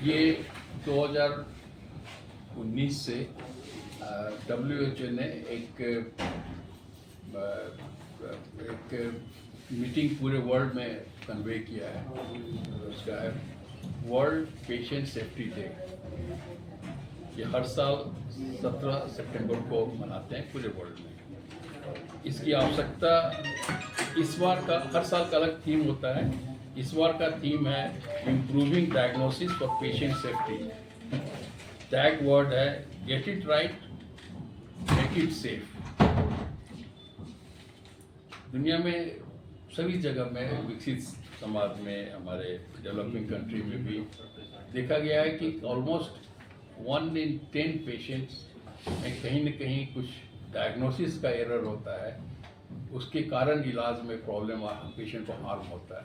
ये 2019 से WHO ने एक मीटिंग पूरे वर्ल्ड में कन्वे किया है। उसका है वर्ल्ड पेशेंट सेफ्टी डे। ये हर साल 17 सितंबर को मनाते हैं पूरे वर्ल्ड में। इसकी आवश्यकता इस बार का, हर साल का अलग थीम होता है। इस बार का थीम है improving diagnosis for patient safety. Tag word है get it right, make it safe. दुनिया में सभी जगह में, विकसित समाज में, हमारे डेवलपिंग कंट्री में भी देखा गया है कि ऑलमोस्ट 1 in 10 पेशेंट्स में कहीं न कहीं कुछ डायग्नोसिस का एरर होता है। उसके कारण इलाज में प्रॉब्लम, पेशेंट को हार्म होता है।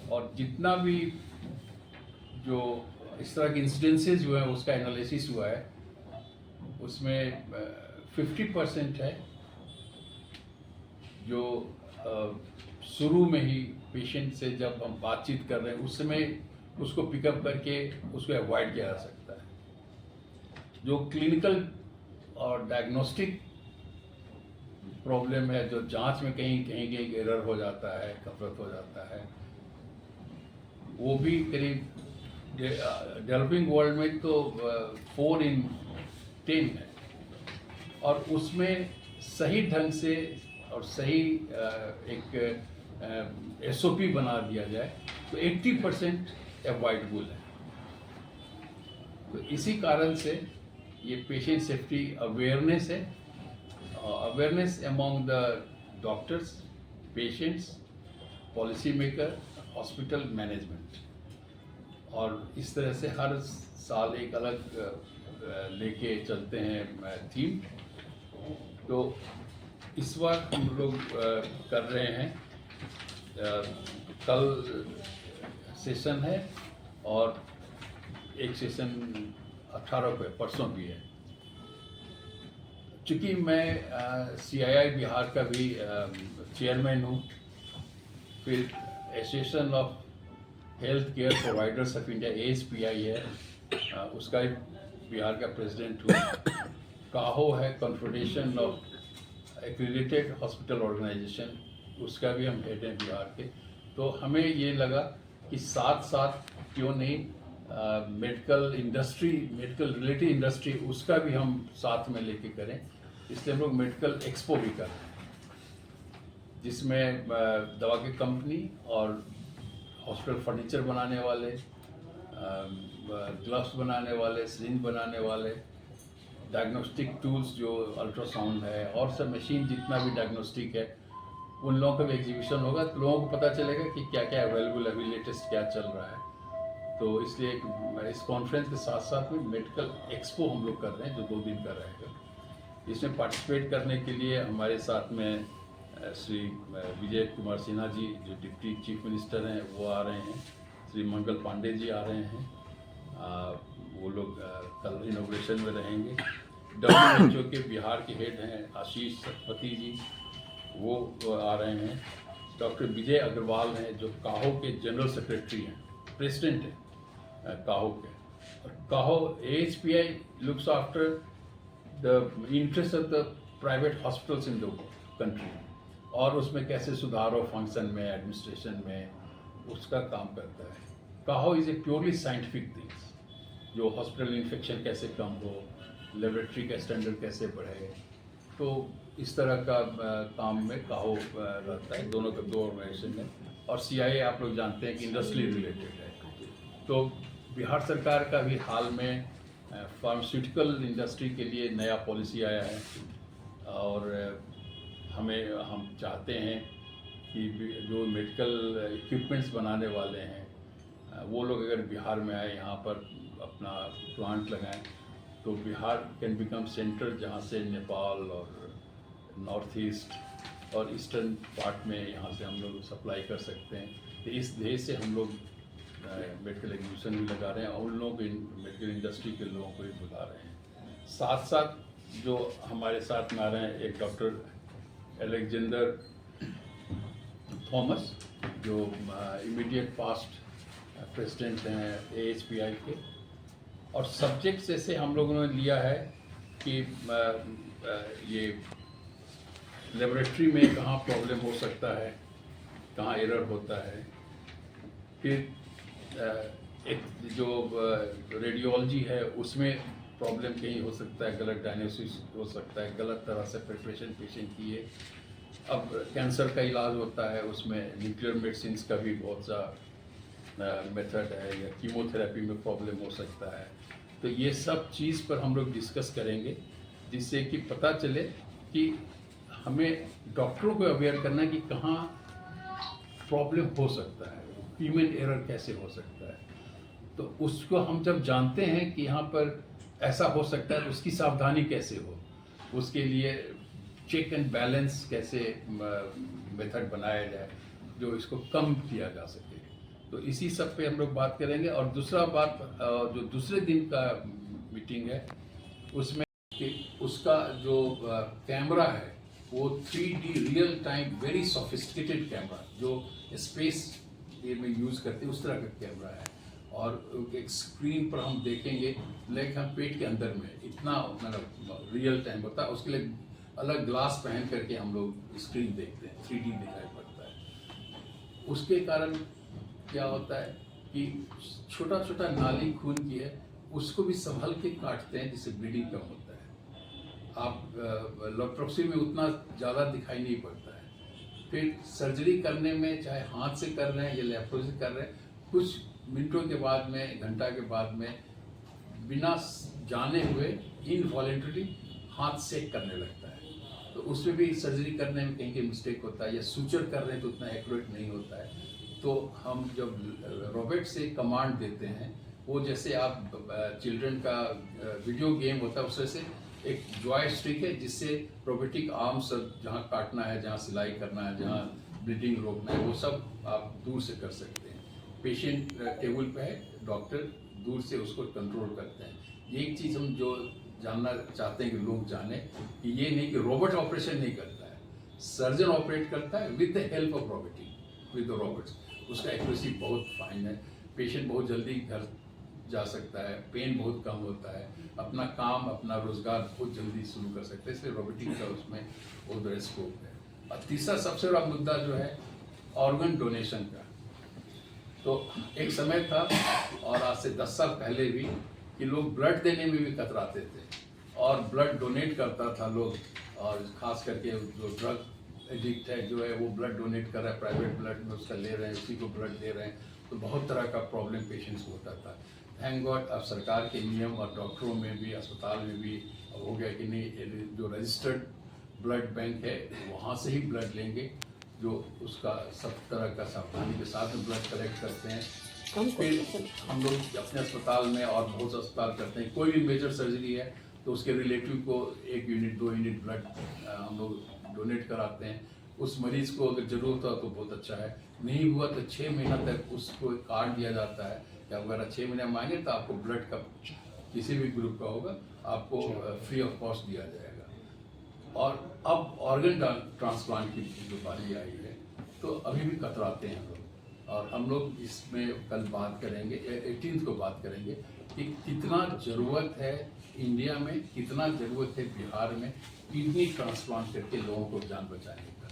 और जितना भी जो इस तरह के इंसिडेंसेस जो है उसका एनालिसिस हुआ है, उसमें 50% है जो शुरू में ही पेशेंट से जब हम बातचीत कर रहे हैं उस समय उसको पिकअप करके उसको अवॉइड किया जा सकता है। जो क्लिनिकल और डायग्नोस्टिक प्रॉब्लम है, जो जांच में कहीं कहीं एरर हो जाता है, गलत हो जाता है, वो भी करीब डेवलपिंग वर्ल्ड में तो 4 in 10 है। और उसमें सही ढंग से और सही एक SOP बना दिया जाए तो 80% अवॉइडेबल है। तो इसी कारण से ये पेशेंट सेफ्टी अवेयरनेस है, awareness among the doctors, patients, policy maker, hospital management. और इस तरह से हर साल एक अलग लेके चलते हैं थीम। तो इस बार हम लोग कर रहे हैं, कल सेशन है और एक सेशन 18 को, परसों भी है। चूँकि मैं CII बिहार का भी चेयरमैन हूँ, फिर association of health care providers of India AHPI है, उसका बिहार का प्रेसिडेंट हूँ। काहो है कॉन्फेडरेशन ऑफ एक्रीडिटेड हॉस्पिटल ऑर्गेनाइजेशन, उसका भी हम हेड हैं बिहार के। तो हमें ये लगा कि साथ साथ क्यों नहीं medical industry, medical related industry, उसका भी हम साथ में लेके करें। इसलिए हम लोग मेडिकल एक्सपो भी कर रहे हैं, जिसमें दवा की कंपनी और हॉस्पिटल फर्नीचर बनाने वाले, ग्लव्स बनाने वाले, सिरिंज बनाने वाले, डायग्नोस्टिक टूल्स जो अल्ट्रासाउंड है और सब मशीन जितना भी डायग्नोस्टिक है, उन लोगों का भी एग्जीबिशन होगा। तो लोगों को पता चलेगा कि क्या क्या अवेलेबल है, अभी लेटेस्ट क्या चल रहा है। तो इसलिए इस कॉन्फ्रेंस के साथ साथ में मेडिकल एक्सपो हम लोग कर रहे हैं, जो 2 दिन का रहेगा। इसमें पार्टिसिपेट करने के लिए हमारे साथ में श्री विजय कुमार सिन्हा जी, जो डिप्टी चीफ मिनिस्टर हैं, वो आ रहे हैं। श्री मंगल पांडे जी आ रहे हैं, वो लोग कल इनॉग्रेशन में रहेंगे। WHO के बिहार के हेड हैं आशीष सतपति जी, वो आ रहे हैं। डॉक्टर विजय अग्रवाल हैं, जो काहो के जनरल सेक्रेटरी हैं, प्रेसिडेंट हैं काहो के। और काहो AHPI looks after the interest of the private hospitals in the country, और उसमें कैसे सुधार हो फंक्शन में, एडमिनिस्ट्रेशन में, उसका काम करता है। काहो is a purely scientific things, जो हॉस्पिटल इन्फेक्शन कैसे कम हो, लेबोरेटरी का स्टैंडर्ड कैसे बढ़े। तो इस तरह का काम में काहो रहता है। दोनों का 2 ऑर्गेनाइजेशन है। और CII आप लोग जानते हैं कि इंडस्ट्री रिलेटेड है। तो बिहार सरकार का भी हाल में फार्मास्यूटिकल इंडस्ट्री के लिए नया पॉलिसी आया है, और हम चाहते हैं कि जो मेडिकल इक्विपमेंट्स बनाने वाले हैं वो लोग अगर बिहार में आए, यहाँ पर अपना प्लांट लगाएं, तो बिहार कैन बिकम सेंटर, जहाँ से नेपाल और नॉर्थ ईस्ट और ईस्टर्न पार्ट में यहाँ से हम लोग सप्लाई कर सकते हैं। तो इस ध्येय से हम लोग मेडिकल एग्जीबिशन भी लगा रहे हैं, और उन लोगों को, मेडिकल इंडस्ट्री के लोगों को भी बुला रहे हैं। साथ साथ जो हमारे साथ में आ रहे हैं, एक डॉक्टर एलेक्जेंडर थॉमस, जो इमीडिएट पास्ट प्रेसिडेंट हैं AHPI के। और सब्जेक्ट जैसे हम लोगों ने लिया है कि ये लेबोरेटरी में कहाँ प्रॉब्लम हो सकता है, कहाँ एरर होता है। फिर एक जो रेडियोलॉजी है उसमें प्रॉब्लम कहीं हो सकता है, गलत डायग्नोसिस हो सकता है, गलत तरह से प्रिपरेशन पेशेंट की है। अब कैंसर का इलाज होता है, उसमें न्यूक्लियर मेडिसिन का भी बहुत सा मेथड है, या कीमोथेरेपी में प्रॉब्लम हो सकता है। तो ये सब चीज़ पर हम लोग डिस्कस करेंगे, जिससे कि पता चले कि हमें डॉक्टरों को अवेयर करना है कि कहाँ प्रॉब्लम हो सकता है, ह्यूमन एरर कैसे हो सकता है। तो उसको हम जब जानते हैं कि यहाँ पर ऐसा हो सकता है तो उसकी सावधानी कैसे हो, उसके लिए चेक एंड बैलेंस कैसे मेथड बनाया जाए जो इसको कम किया जा सके। तो इसी सब पे हम लोग बात करेंगे। और दूसरा बात, जो दूसरे दिन का मीटिंग है उसमें कि उसका जो कैमरा है वो 3D real time very sophisticated camera जो स्पेस ये में यूज़ करते हैं उस तरह का कैमरा है। और एक स्क्रीन पर हम देखेंगे, लाइक हम पेट के अंदर में इतना मतलब रियल टाइम होता है, उसके लिए अलग ग्लास पहन करके हम लोग स्क्रीन देखते हैं, 3D दिखाई पड़ता है। उसके कारण क्या होता है कि छोटा छोटा नाली खून की है उसको भी संभल के काटते हैं, जिससे ब्लीडिंग कम होता है। आप लैप्रोस्कोपी में उतना ज़्यादा दिखाई नहीं पड़ता है। फिर सर्जरी करने में चाहे हाथ से कर रहे हैं या लैप्रोस्कोपी कर रहे हैं, कुछ मिनटों के बाद में, घंटा के बाद में बिना जाने हुए इनवॉलेंटरी हाथ से करने लगता है। तो उसमें भी सर्जरी करने में कहीं मिस्टेक होता है, या सूचर कर रहे हैं तो उतना एक्यूरेट नहीं होता है। तो हम जब रोबोट से कमांड देते हैं, वो जैसे आप चिल्ड्रन का वीडियो गेम होता है उससे से एक जॉयस्टिक है जिससे रोबोटिक आर्म सब जहाँ काटना है, जहाँ सिलाई करना है, जहाँ ब्लीडिंग रोकना है, वो सब आप दूर से कर सकते हैं। पेशेंट टेबल पे है, डॉक्टर दूर से उसको कंट्रोल करते हैं। ये एक चीज़ हम जो जानना चाहते हैं कि लोग जाने कि ये नहीं कि रोबोट ऑपरेशन नहीं करता है, सर्जन ऑपरेट करता है with the help of robotic, with the robots. उसका एक्यूरेसी बहुत फाइन है, पेशेंट बहुत जल्दी घर जा सकता है, पेन बहुत कम होता है, अपना काम अपना रोजगार बहुत जल्दी शुरू कर सकते हैं। इसलिए रोबोटिक का उसमें बहुत बड़ा स्कोप है। और तीसरा सबसे बड़ा मुद्दा जो है ऑर्गन डोनेशन का। तो एक समय था, और आज से 10 साल पहले भी, कि लोग ब्लड देने में भी कतराते थे और ब्लड डोनेट करता था लोग। और ख़ास करके जो ड्रग एडिक्ट है जो है वो ब्लड डोनेट कर रहा है, प्राइवेट ब्लड में उसका ले रहे हैं, उसी को ब्लड दे रहे हैं। तो बहुत तरह का प्रॉब्लम पेशेंट्स को होता था। थैंक गॉड अब सरकार के नियम और डॉक्टरों में भी, अस्पताल में भी हो गया कि नहीं, जो रजिस्टर्ड ब्लड बैंक है वहाँ से ही ब्लड लेंगे, जो उसका सब तरह का सावधानी के साथ में ब्लड कलेक्ट करते हैं। फिर हम लोग अपने अस्पताल में और बहुत अस्पताल करते हैं, कोई भी मेजर सर्जरी है तो उसके रिलेटिव को 1 यूनिट 2 यूनिट ब्लड हम लोग डोनेट कराते हैं। उस मरीज़ को अगर ज़रूरत हो तो बहुत अच्छा है, नहीं हुआ तो 6 महीना तक उसको एक कार्ड दिया जाता है कि अगर 6 महीने मांगे तो आपको ब्लड का किसी भी ग्रुप का होगा आपको फ्री ऑफ कॉस्ट दिया जाएगा। और अब ऑर्गन ट्रांसप्लांट की जो बारी आई है तो अभी भी कतराते हैं लोग, और हम लोग इसमें कल बात करेंगे, 18 को बात करेंगे कि कितना ज़रूरत है इंडिया में, कितना ज़रूरत है बिहार में किडनी ट्रांसप्लांट करके लोगों को जान बचाने का।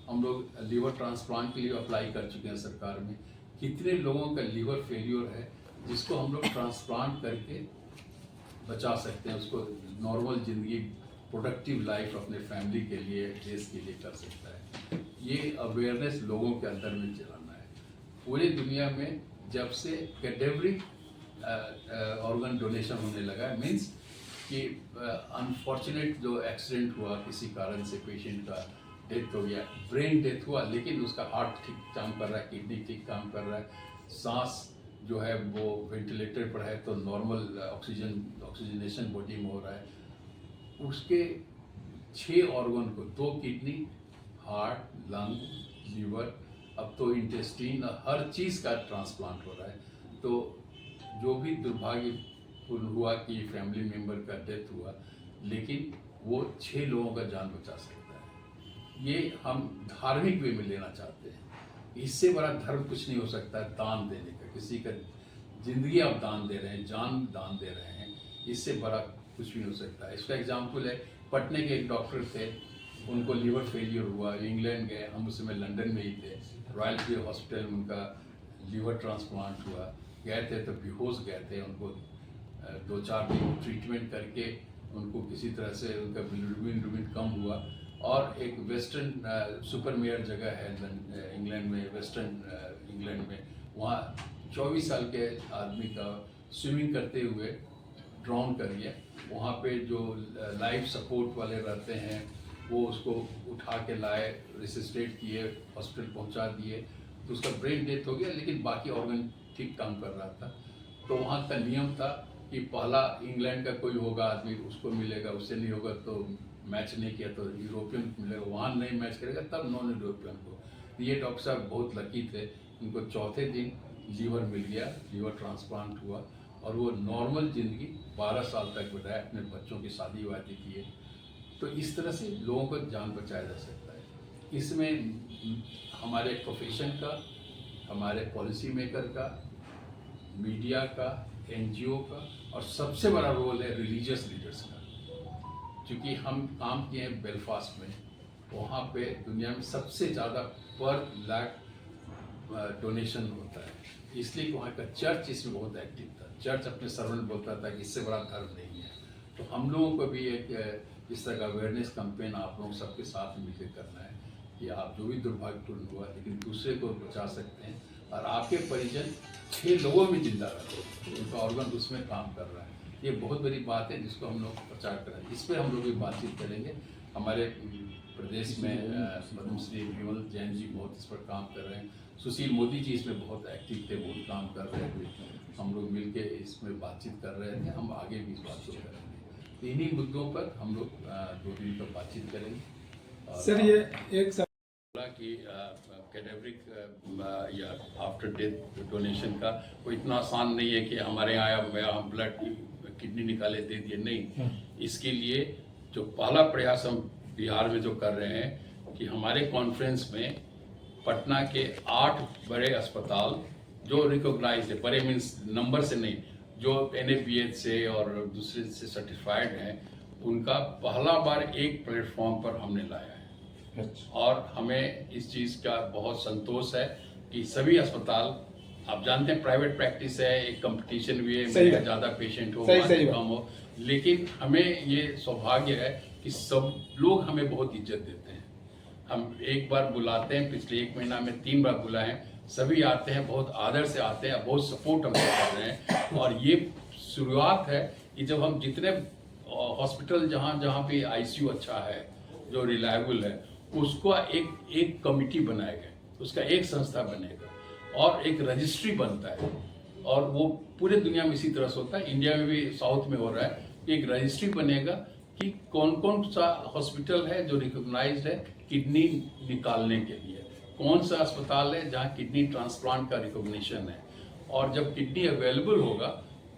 हम लोग लीवर ट्रांसप्लांट के लिए अप्लाई कर चुके हैं सरकार में। कितने लोगों का लीवर फेल्योर है जिसको हम लोग ट्रांसप्लांट करके बचा सकते हैं, उसको नॉर्मल ज़िंदगी, प्रोडक्टिव लाइफ अपने फैमिली के लिए, देश के लिए कर सकता है। ये अवेयरनेस लोगों के अंदर में चलाना है। पूरी दुनिया में जब से कैडेवरिक ऑर्गन डोनेशन होने लगा, मीन्स कि अनफॉर्चुनेट जो एक्सीडेंट हुआ किसी कारण से, पेशेंट का डेथ हो गया, ब्रेन डेथ हुआ, लेकिन उसका हार्ट ठीक काम कर रहा है, किडनी ठीक काम कर रहा है, सांस जो है वो वेंटिलेटर पर है तो नॉर्मल ऑक्सीजनेशन बॉडी में हो रहा है, उसके 6 ऑर्गन को, 2 किडनी, हार्ट, लंग, लीवर, अब तो इंटेस्टीन, हर चीज़ का ट्रांसप्लांट हो रहा है। तो जो भी दुर्भाग्यपूर्ण हुआ कि फैमिली मेम्बर का डेथ हुआ, लेकिन वो 6 लोगों का जान बचा सकता है। ये हम धार्मिक वे में लेना चाहते हैं इससे बड़ा धर्म कुछ नहीं हो सकता है दान देने का। किसी का जिंदगी आप दान दे रहे हैं, जान दान दे रहे हैं, इससे बड़ा कुछ भी नहीं हो सकता है। इसका एग्जाम्पल है, पटने के एक डॉक्टर थे, उनको लीवर फेलियर हुआ, इंग्लैंड गए, हम उस समय लंदन में ही थे, रॉयल फ्री हॉस्पिटल में उनका लीवर ट्रांसप्लांट हुआ। गए थे तो बेहोश गए थे, उनको 2-4 दिन ट्रीटमेंट करके उनको किसी तरह से उनका बिलिरुबिन कम हुआ। और एक वेस्टर्न सुपर मेयर जगह है इंग्लैंड में, वेस्टर्न इंग्लैंड में, वहाँ 24 साल के आदमी का स्विमिंग करते हुए ड्राउन कर गया। वहाँ पे जो लाइफ सपोर्ट वाले रहते हैं वो उसको उठा के लाए, रिसिस्टेट किए, हॉस्पिटल पहुँचा दिए, तो उसका ब्रेन डेथ हो गया, लेकिन बाकी ऑर्गन ठीक काम कर रहा था। तो वहाँ का नियम था कि पहला इंग्लैंड का कोई होगा आदमी उसको मिलेगा, उससे नहीं होगा तो मैच नहीं किया तो यूरोपियन मिलेगा, वहाँ नहीं मैच करेगा तब नॉन यूरोपियन को। ये डॉक्टर साहब बहुत लकी थे, उनको चौथे दिन लीवर मिल गया, लीवर ट्रांसप्लांट हुआ और वो नॉर्मल ज़िंदगी 12 साल तक बिताए, अपने बच्चों की शादी वादी किए। तो इस तरह से लोगों को जान बचाया जा सकता है। इसमें हमारे प्रोफेशन का, हमारे पॉलिसी मेकर का, मीडिया का, एनजीओ का, और सबसे बड़ा रोल है रिलीजियस लीडर्स का। क्योंकि हम काम किए हैं बेलफास्ट में, वहाँ पे दुनिया में सबसे ज़्यादा पर लाख डोनेशन होता है, इसलिए वहाँ का चर्च इसमें बहुत एक्टिव था। चर्च अपने सर्वेंट बोलता था कि इससे बड़ा धर्म नहीं है। तो हम लोगों को भी एक इस तरह का अवेयरनेस कैंपेन आप लोग सबके साथ मिलकर करना है कि आप जो भी दुर्भाग्यपूर्ण हुआ लेकिन दूसरे को बचा सकते हैं, और आपके परिजन 6 लोगों में जिंदा रहे, उनका ऑर्गन उसमें काम कर रहा है। ये बहुत बड़ी बात है जिसको हम लोग प्रचार करें। इस पर हम लोग भी बातचीत करेंगे। हमारे प्रदेश में पद्मश्री विमल जैन जी बहुत इस पर काम कर रहे हैं, सुशील मोदी जी इसमें बहुत एक्टिव थे, बहुत काम कर रहे थे। हम लोग मिलके इसमें बातचीत कर रहे थे, हम आगे भी इस बात को करेंगे। इन्हीं मुद्दों पर हम लोग 2 दिन तक बातचीत करेंगे। सर ये एक कि कैडेवरिक या आफ्टर डेथ डोनेशन का कोई इतना आसान नहीं है कि हमारे यहाँ हम ब्लड किडनी निकाले दे दिए, नहीं। इसके लिए जो पहला प्रयास हम बिहार में जो कर रहे हैं कि हमारे कॉन्फ्रेंस में पटना के 8 बड़े अस्पताल जो रिकॉग्नाइज है, बड़े मीन्स नंबर से नहीं, जो NABH से और दूसरे से सर्टिफाइड हैं, उनका पहला बार एक प्लेटफॉर्म पर हमने लाया है। और हमें इस चीज़ का बहुत संतोष है कि सभी अस्पताल, आप जानते हैं प्राइवेट प्रैक्टिस है, एक कंपटीशन भी है, ज़्यादा पेशेंट हो कम हो, लेकिन हमें ये सौभाग्य है कि सब लोग हमें बहुत इज्जत देते हैं। हम एक बार बुलाते हैं, पिछले 1 महीना में 3 बार बुलाए हैं, सभी आते हैं, बहुत आदर से आते हैं, बहुत सपोर्ट हम कर रहे हैं। और ये शुरुआत है कि जब हम जितने हॉस्पिटल जहाँ पे ICU अच्छा है, जो रिलायबल है, उसको एक कमिटी बनाएगा, उसका एक संस्था बनेगा और एक रजिस्ट्री बनता है। और वो पूरे दुनिया में इसी तरह से होता है, इंडिया में भी साउथ में हो रहा है। एक रजिस्ट्री बनेगा कि कौन कौन सा हॉस्पिटल है जो रिकॉग्नाइज्ड है किडनी निकालने के लिए, कौन सा अस्पताल है जहाँ किडनी ट्रांसप्लांट का रिकॉग्निशन है। और जब किडनी अवेलेबल होगा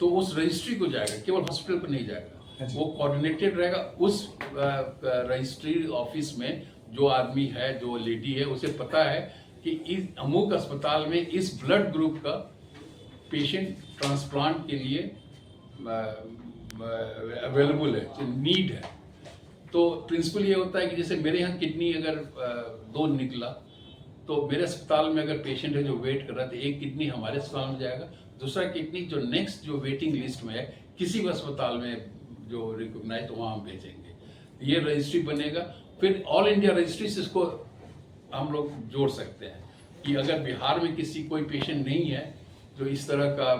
तो उस रजिस्ट्री को जाएगा, केवल हॉस्पिटल पर नहीं जाएगा, वो कोऑर्डिनेटेड रहेगा। उस रजिस्ट्री ऑफिस में जो आदमी है, जो लेडी है, उसे पता है कि इस अमुक अस्पताल में इस ब्लड ग्रुप का पेशेंट ट्रांसप्लांट के लिए अवेलेबल है, नीड है। तो प्रिंसिपल ये होता है कि जैसे मेरे यहाँ किडनी अगर 2 निकला, तो मेरे अस्पताल में अगर पेशेंट है जो वेट कर रहा है, तो एक किडनी हमारे अस्पताल में जाएगा, दूसरा किडनी जो नेक्स्ट जो वेटिंग लिस्ट में है किसी भी अस्पताल में जो रिकॉग्नाइज, वहाँ हम भेजेंगे। ये रजिस्ट्री बनेगा। फिर ऑल इंडिया रजिस्ट्री से इसको हम लोग जोड़ सकते हैं कि अगर बिहार में किसी कोई पेशेंट नहीं है जो इस तरह का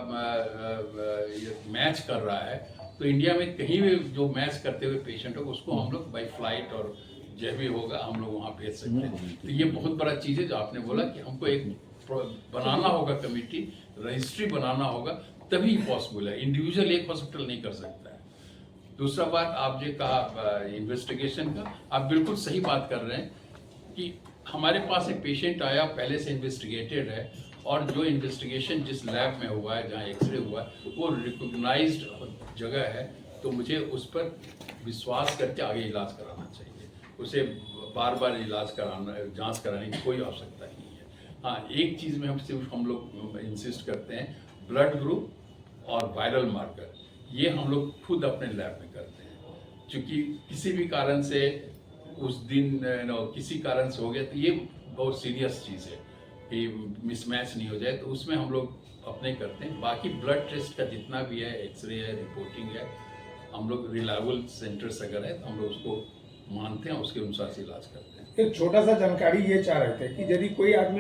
मैच कर रहा है, तो इंडिया में कहीं भी जो मैच करते हुए पेशेंट हो उसको हम लोग बाई फ्लाइट और जब भी होगा हम लोग वहाँ भेज सकते हैं। तो ये बहुत बड़ा चीज़ है जो आपने बोला कि हमको एक बनाना होगा, कमेटी, रजिस्ट्री बनाना होगा, तभी पॉसिबल है। इंडिविजुअल एक हॉस्पिटल नहीं कर सकता है। दूसरा बात आप जो कहा इन्वेस्टिगेशन का, आप बिल्कुल सही बात कर रहे हैं कि हमारे पास एक पेशेंट आया, पहले से इन्वेस्टिगेटेड है, और जो इन्वेस्टिगेशन जिस लैब में हुआ है, जहाँ एक्सरे हुआ है, वो रिकॉग्नाइज्ड जगह है, तो मुझे उस पर विश्वास करके आगे इलाज कराना चाहिए। उसे बार बार इलाज कराना, जांच कराने की कोई आवश्यकता नहीं है। हाँ, एक चीज़ में हम लोग इंसिस्ट करते हैं, ब्लड ग्रुप और वायरल मार्कर, ये हम लोग खुद अपने लैब में करते हैं। क्योंकि किसी भी कारण से उस दिन किसी कारण से हो गया, तो ये बहुत सीरियस चीज़ है कि मिसमैच नहीं हो जाए, तो उसमें हम लोग अपने करते हैं। बाकी ब्लड टेस्ट का जितना भी है, एक्सरे है, रिपोर्टिंग है, हम लोग रिलायबल सेंटर्स अगर है तो हम लोग उसको मानते हैं, उसके अनुसार से इलाज करते हैं। एक छोटा सा जानकारी ये चाह रहे थे कि यदि कोई आदमी